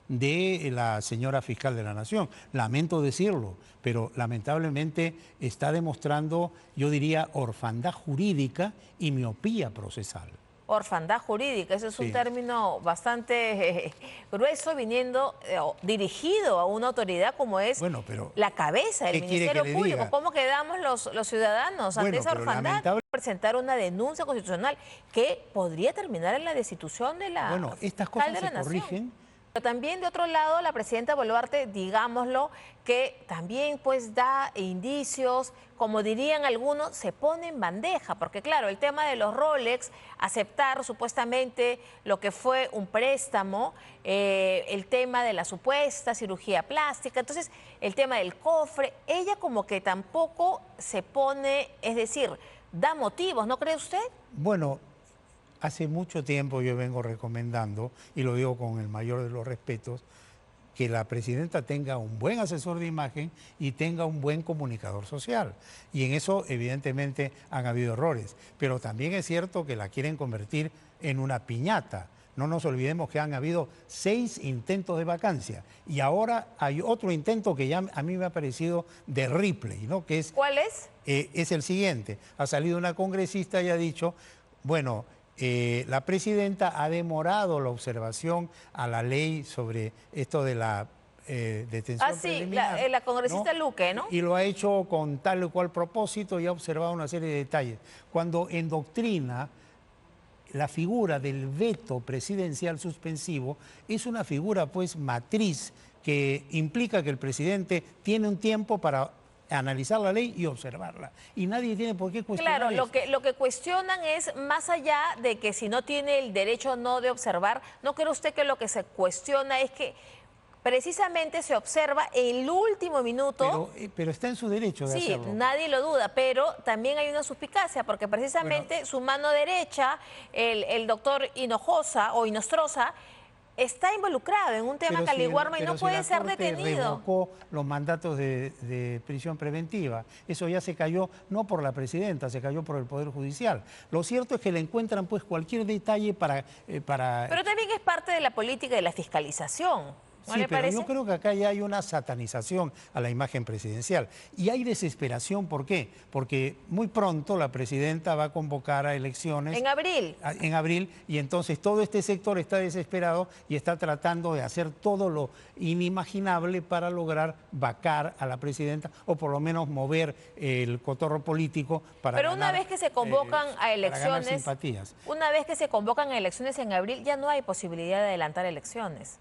de la señora fiscal de la Nación. Lamento decirlo, pero lamentablemente está demostrando, yo diría, orfandad jurídica y miopía procesal. Orfandad jurídica, ese es un Sí. término bastante grueso viniendo dirigido a una autoridad como es Bueno, pero la cabeza del ¿qué quiere que Ministerio le Público. diga? ¿Cómo quedamos los ciudadanos ante Bueno, esa pero orfandad? lamentable. Presentar una denuncia constitucional que podría terminar en la destitución de la Bueno, estas fiscal cosas de la se Nación. corrigen. Pero también de otro lado, la presidenta Boluarte, digámoslo, que también pues da indicios, como dirían algunos, se pone en bandeja, porque claro, el tema de los Rolex, aceptar supuestamente lo que fue un préstamo, el tema de la supuesta cirugía plástica, entonces el tema del cofre, ella como que tampoco se pone, es decir, da motivos, ¿no cree usted? Bueno, hace mucho tiempo yo vengo recomendando, y lo digo con el mayor de los respetos, que la presidenta tenga un buen asesor de imagen y tenga un buen comunicador social. Y en eso, evidentemente, han habido errores. Pero también es cierto que la quieren convertir en una piñata. No nos olvidemos que han habido 6 intentos de vacancia. Y ahora hay otro intento que ya a mí me ha parecido de Ripley, ¿no? Que ¿Cuál es? es el siguiente. Ha salido una congresista y ha dicho, bueno, la presidenta ha demorado la observación a la ley sobre esto de la detención Sí, preliminar, la congresista ¿no? Luque, ¿no? Y lo ha hecho con tal o cual propósito y ha observado una serie de detalles. Cuando en doctrina la figura del veto presidencial suspensivo es una figura pues matriz que implica que el presidente tiene un tiempo para analizar la ley y observarla. Y nadie tiene por qué cuestionar Claro, eso. lo que cuestionan es, más allá de que si no tiene el derecho o no de observar, ¿no cree usted que lo que se cuestiona es que precisamente se observa en el último minuto? Pero está en su derecho de Sí, hacerlo. nadie lo duda, pero también hay una suspicacia, porque precisamente su mano derecha, el doctor Hinojosa o Hinostroza, está involucrado en un tema Caliwarma y no puede ser detenido. Revocó los mandatos de prisión preventiva. Eso ya se cayó no por la presidenta, se cayó por el Poder Judicial. Lo cierto es que le encuentran pues cualquier detalle para... Pero también es parte de la política de la fiscalización. ¿No Sí, le pero parece? yo creo que acá ya hay una satanización a la imagen presidencial. Y hay desesperación, ¿por qué? Porque muy pronto la presidenta va a convocar a elecciones. En abril. En abril, y entonces todo este sector está desesperado y está tratando de hacer todo lo inimaginable para lograr vacar a la presidenta o por lo menos mover el cotorro político para Pero ganar, una vez que se convocan a para ganar elecciones, simpatías. una vez que se convocan a elecciones en abril, ya no hay posibilidad de adelantar elecciones.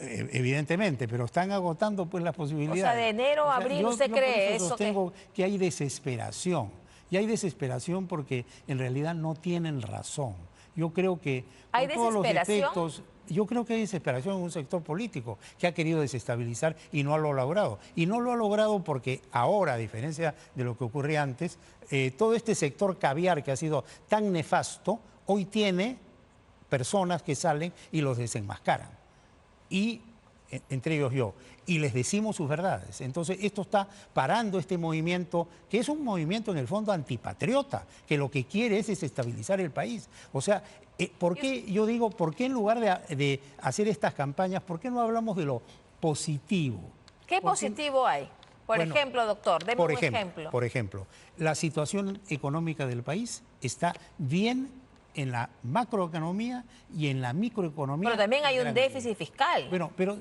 Evidentemente, pero están agotando pues las posibilidades. O sea, de enero a abril, ¿usted cree por eso? sostengo que hay desesperación. Y hay desesperación porque en realidad no tienen razón. Yo creo que ¿Hay con todos los desesperación? defectos, yo creo que hay desesperación en un sector político que ha querido desestabilizar y no lo ha logrado. Y no lo ha logrado porque ahora, a diferencia de lo que ocurría antes, todo este sector caviar que ha sido tan nefasto, hoy tiene personas que salen y los desenmascaran. Y entre ellos yo, y les decimos sus verdades. Entonces esto está parando este movimiento, que es un movimiento en el fondo antipatriota, que lo que quiere es desestabilizar el país. O sea, ¿por qué, yo digo, por qué en lugar de hacer estas campañas, por qué no hablamos de lo positivo? ¿Qué positivo hay? Por ejemplo, doctor, deme un ejemplo. Por ejemplo, la situación económica del país está bien en la macroeconomía y en la microeconomía. Pero también hay un déficit fiscal. Bueno, pero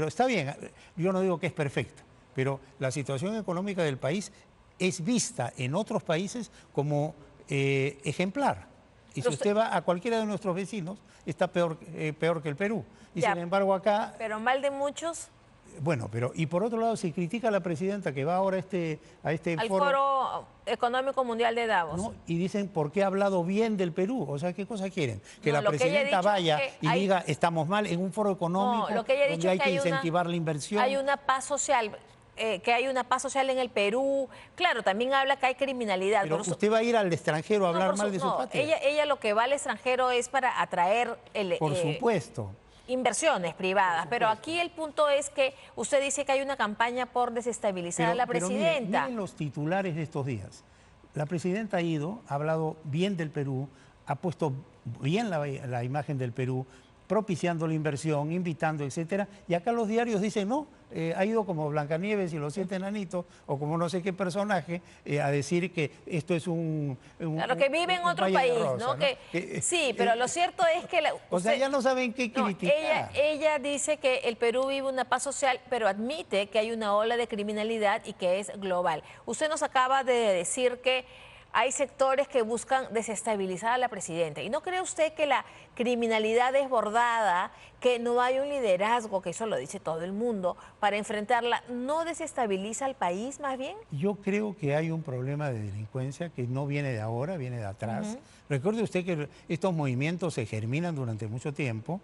está bien. Yo no digo que es perfecta, pero la situación económica del país es vista en otros países como ejemplar. Y si usted va a cualquiera de nuestros vecinos, está peor que el Perú. Y sin embargo acá... Pero mal de muchos... Bueno, pero y por otro lado se critica a la presidenta que va ahora al Foro Económico Mundial de Davos. ¿No? Y dicen, ¿por qué ha hablado bien del Perú? O sea, ¿qué cosa quieren? Que la presidenta vaya y diga, estamos mal en un foro económico donde hay que incentivar la inversión. Hay una paz social, que hay una paz social en el Perú. Claro, también habla que hay criminalidad. Pero usted va a ir al extranjero a hablar mal de su patria. Ella lo que va al extranjero es para atraer Por supuesto. Inversiones privadas, pero aquí el punto es que usted dice que hay una campaña por desestabilizar a la presidenta. Miren los titulares de estos días. La presidenta ha ido, ha hablado bien del Perú, ha puesto bien la imagen del Perú, propiciando la inversión, invitando, etcétera. Y acá los diarios dicen, no, ha ido como Blancanieves y los 7 enanitos, o como no sé qué personaje, a decir que esto es Claro, que vive en otro país, rosa, ¿no? Sí, pero lo cierto es que... o sea, ya no saben qué criticar. Ella dice que el Perú vive una paz social, pero admite que hay una ola de criminalidad y que es global. Usted nos acaba de decir que hay sectores que buscan desestabilizar a la presidenta. ¿Y no cree usted que la criminalidad desbordada, que no hay un liderazgo, que eso lo dice todo el mundo, para enfrentarla, no desestabiliza al país más bien? Yo creo que hay un problema de delincuencia que no viene de ahora, viene de atrás. Recuerde usted que estos movimientos se germinan durante mucho tiempo.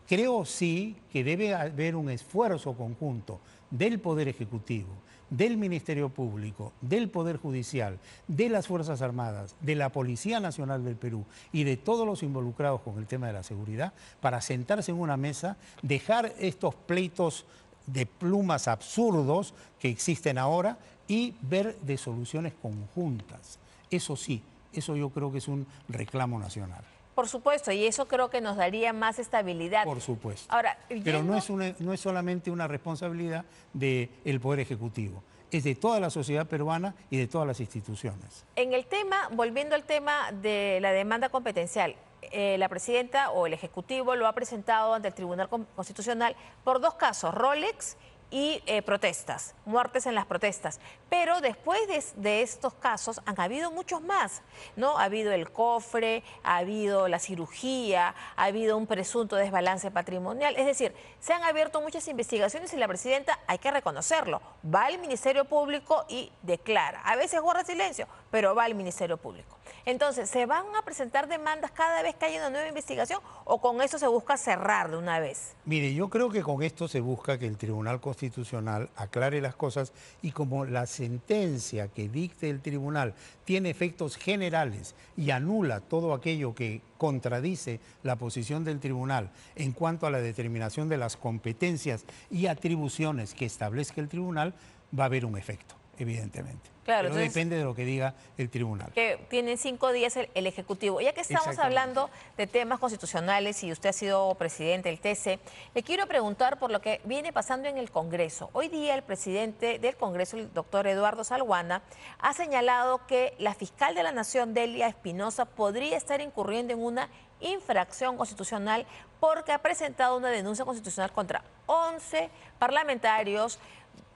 Creo sí que debe haber un esfuerzo conjunto del Poder Ejecutivo, del Ministerio Público, del Poder Judicial, de las Fuerzas Armadas, de la Policía Nacional del Perú y de todos los involucrados con el tema de la seguridad para sentarse en una mesa, dejar estos pleitos de plumas absurdos que existen ahora y ver de soluciones conjuntas. Eso sí, eso yo creo que es un reclamo nacional. Por supuesto, y eso creo que nos daría más estabilidad. Por supuesto. Ahora, pero no es solamente una responsabilidad del Poder Ejecutivo, es de toda la sociedad peruana y de todas las instituciones. En el tema, volviendo al tema de la demanda competencial, la presidenta o el Ejecutivo lo ha presentado ante el Tribunal Constitucional por 2 casos, Rolex y protestas, muertes en las protestas. Pero después de estos casos han habido muchos más, ¿no? Ha habido el cofre, ha habido la cirugía, ha habido un presunto desbalance patrimonial. Es decir, se han abierto muchas investigaciones y la presidenta, hay que reconocerlo, va al Ministerio Público y declara. A veces guarda silencio, pero va al Ministerio Público. Entonces, ¿se van a presentar demandas cada vez que haya una nueva investigación o con eso se busca cerrar de una vez? Mire, yo creo que con esto se busca que el Tribunal Constitucional aclare las cosas y como la sentencia que dicte el tribunal tiene efectos generales y anula todo aquello que contradice la posición del tribunal en cuanto a la determinación de las competencias y atribuciones que establezca el tribunal, va a haber un efecto, evidentemente. Claro, pero depende de lo que diga el tribunal. Que tiene 5 días el Ejecutivo. Ya que estamos hablando de temas constitucionales y usted ha sido presidente del TC, le quiero preguntar por lo que viene pasando en el Congreso. Hoy día el presidente del Congreso, el doctor Eduardo Salguana, ha señalado que la fiscal de la Nación, Delia Espinosa, podría estar incurriendo en una infracción constitucional porque ha presentado una denuncia constitucional contra 11 parlamentarios,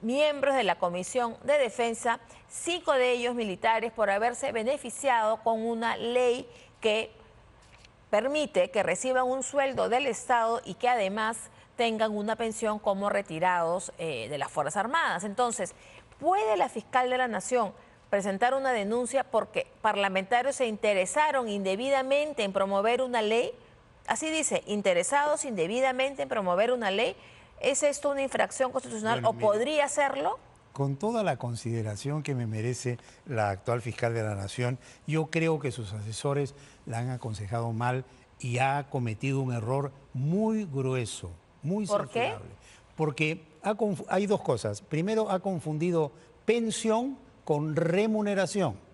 miembros de la Comisión de Defensa, 5 de ellos militares, por haberse beneficiado con una ley que permite que reciban un sueldo del Estado y que además tengan una pensión como retirados de las Fuerzas Armadas. Entonces, ¿puede la fiscal de la Nación presentar una denuncia porque parlamentarios se interesaron indebidamente en promover una ley? Así dice, interesados indebidamente en promover una ley. ¿Es esto una infracción constitucional o podría serlo? Con toda la consideración que me merece la actual fiscal de la Nación, yo creo que sus asesores la han aconsejado mal y ha cometido un error muy grueso, muy censurable. ¿Por qué? Porque hay 2 cosas. Primero, ha confundido pensión con remuneración.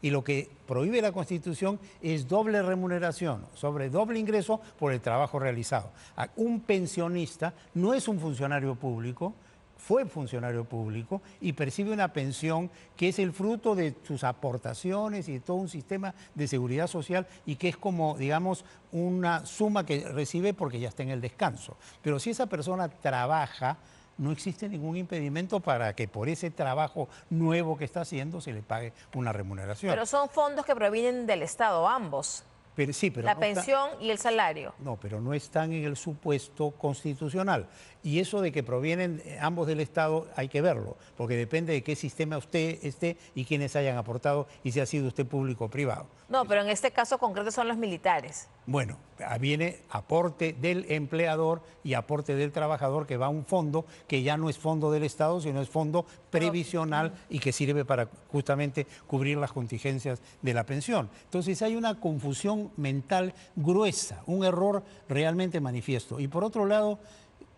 Y lo que prohíbe la Constitución es doble remuneración, sobre doble ingreso por el trabajo realizado. Un pensionista no es un funcionario público, fue funcionario público y percibe una pensión que es el fruto de sus aportaciones y de todo un sistema de seguridad social y que es como, digamos, una suma que recibe porque ya está en el descanso. Pero si esa persona trabaja, no existe ningún impedimento para que por ese trabajo nuevo que está haciendo se le pague una remuneración. Pero son fondos que provienen del Estado, ambos. Pero, sí, pero la pensión y el salario. No, pero no están en el supuesto constitucional. Y eso de que provienen ambos del Estado hay que verlo, porque depende de qué sistema usted esté y quiénes hayan aportado y si ha sido usted público o privado. No, pero en este caso concreto son los militares. Bueno, viene aporte del empleador y aporte del trabajador que va a un fondo que ya no es fondo del Estado, sino es fondo previsional y que sirve para justamente cubrir las contingencias de la pensión. Entonces hay una confusión mental gruesa, un error realmente manifiesto. Y por otro lado,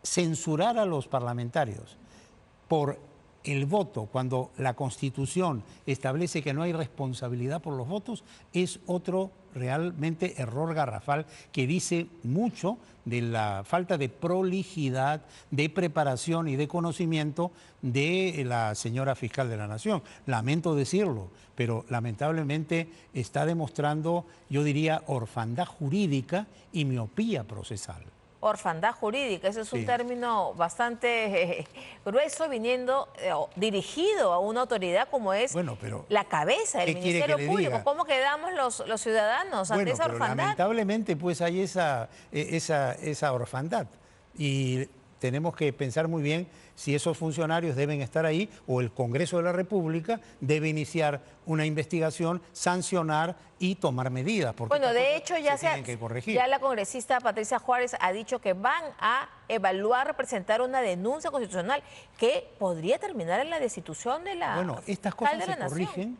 censurar a los parlamentaripor el voto, cuando la Constitución establece que no hay responsabilidad por los votos, es otro realmente error garrafal que dice mucho de la falta de prolijidad, de preparación y de conocimiento de la señora fiscal de la Nación. Lamento decirlo, pero lamentablemente está demostrando, yo diría, orfandad jurídica y miopía procesal. Orfandad jurídica, ese es un Sí. término bastante grueso viniendo dirigido a una autoridad como es Bueno, pero la cabeza del ¿qué quiere Ministerio que le Público. diga? ¿Cómo quedamos los ciudadanos ante Bueno, esa pero orfandad? lamentablemente pues hay esa orfandad y tenemos que pensar muy bien si esos funcionarios deben estar ahí o el Congreso de la República debe iniciar una investigación, sancionar y tomar medidas. Porque Bueno, estas de cosas hecho ya, tienen que corregir. ya la congresista Patricia Juárez ha dicho que van a evaluar, presentar una denuncia constitucional que podría terminar en la destitución de la Bueno, estas fiscal cosas de la se Nación. corrigen.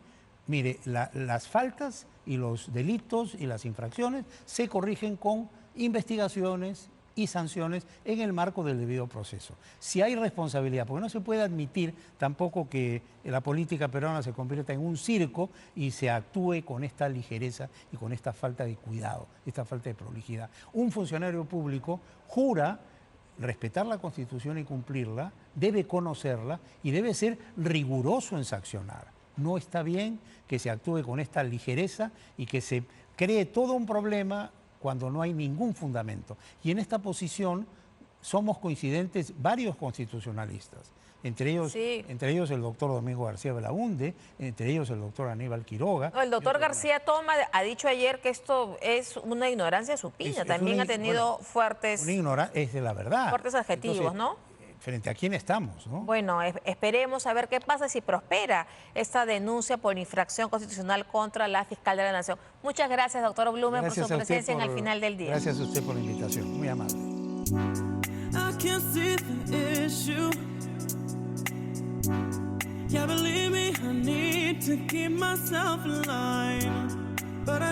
Mire, las faltas y los delitos y las infracciones se corrigen con investigaciones y sanciones en el marco del debido proceso. Si hay responsabilidad, porque no se puede admitir tampoco que la política peruana se convierta en un circo y se actúe con esta ligereza y con esta falta de cuidado, esta falta de prolijidad. Un funcionario público jura respetar la Constitución y cumplirla, debe conocerla y debe ser riguroso en sancionar. No está bien que se actúe con esta ligereza y que se cree todo un problema cuando no hay ningún fundamento. Y en esta posición somos coincidentes varios constitucionalistas, entre ellos el doctor Domingo García Belaúnde, entre ellos el doctor Aníbal Quiroga. No, el doctor García Toma ha dicho ayer que esto es una ignorancia supina, también ha tenido fuertes Es de la verdad. fuertes adjetivos, Entonces, ¿no? ¿frente a quién estamos, no? Bueno, esperemos a ver qué pasa si prospera esta denuncia por infracción constitucional contra la fiscal de la Nación. Muchas gracias, doctor Blumen, por su Gracias a usted presencia en El Final del Día. Gracias a usted por la invitación, muy amable. I can't see the issue. Yeah, believe me, I need to keep myself in line. But I